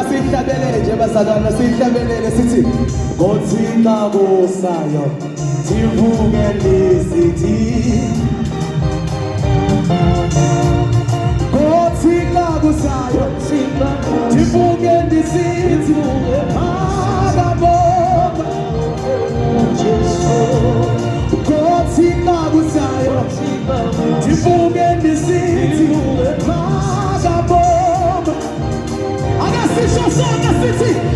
sihlabelele nje bazalwane sihlabelele sithi ngothika kusayo sivuke lisithi ngothika kusayo sivuke lisithi akabonga Jesu ngothika kusayo sivuke lisithi akabonga akasisho sonke sithi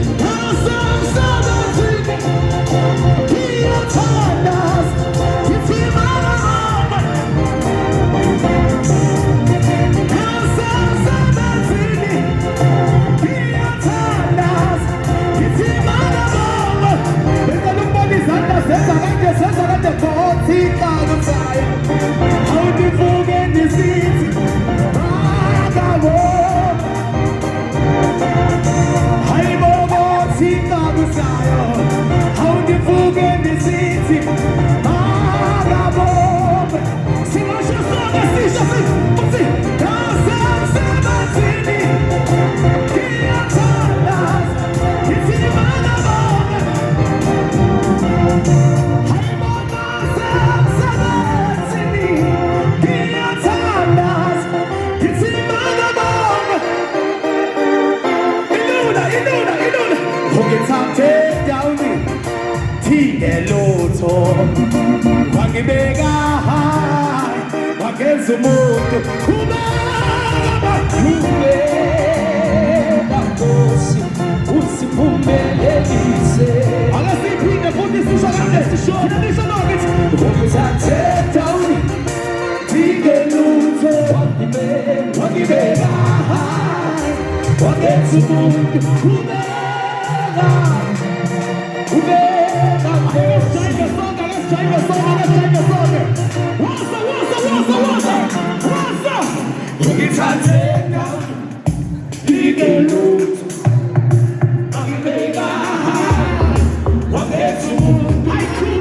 wangibeka high wagenza umuntu kubeka Nkosi usiphumelelise akasiphinde futhi sisho kanje sisho nokuthi ngokuthathe down thike lutho wangibeka high wagenza umuntu kubeka Take a song. It's a take down. He can lose. I'm mega high. What gets you? I could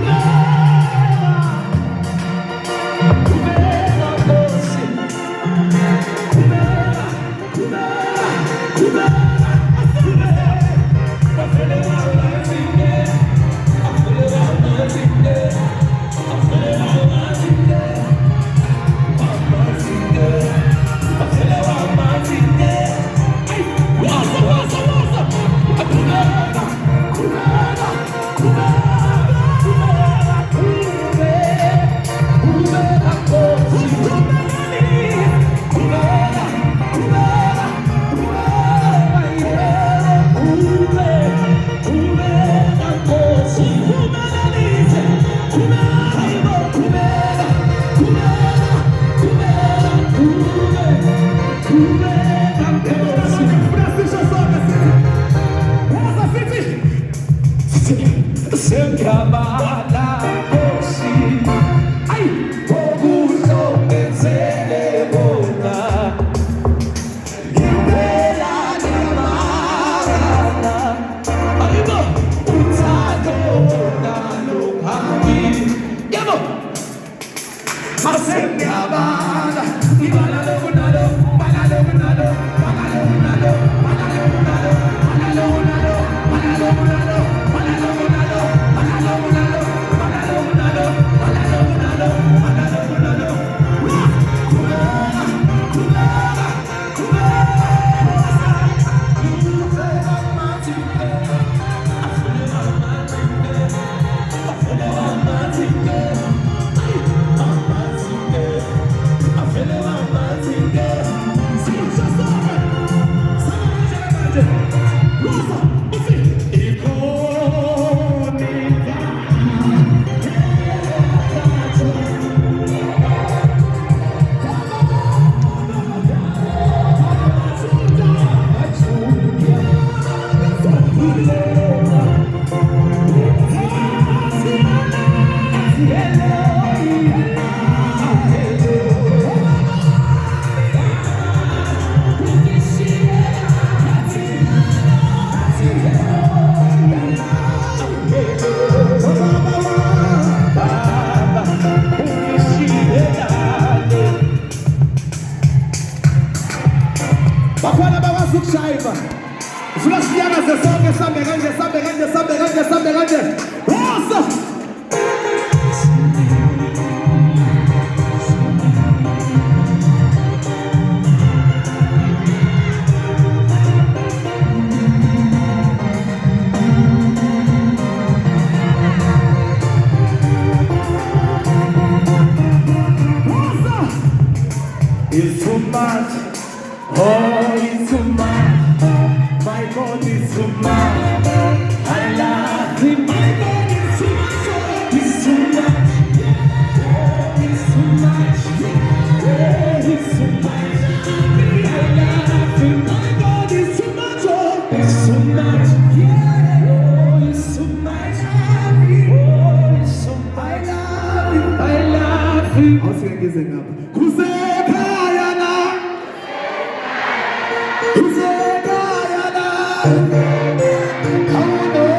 Tunasikiana zesonge sambe ganje sambe ganje sambe ganje sambe ganje. Wasa. It's too much, oh, it's too much. My God is too much. I love him. My God is too much, oh, it's too much. Oh, it's too much. Yeah, it's too much. I love him. My God is too much, oh, it's too much. Yeah, oh, it's too much. Oh, it's too much. I love him. I'll sing again. Come on.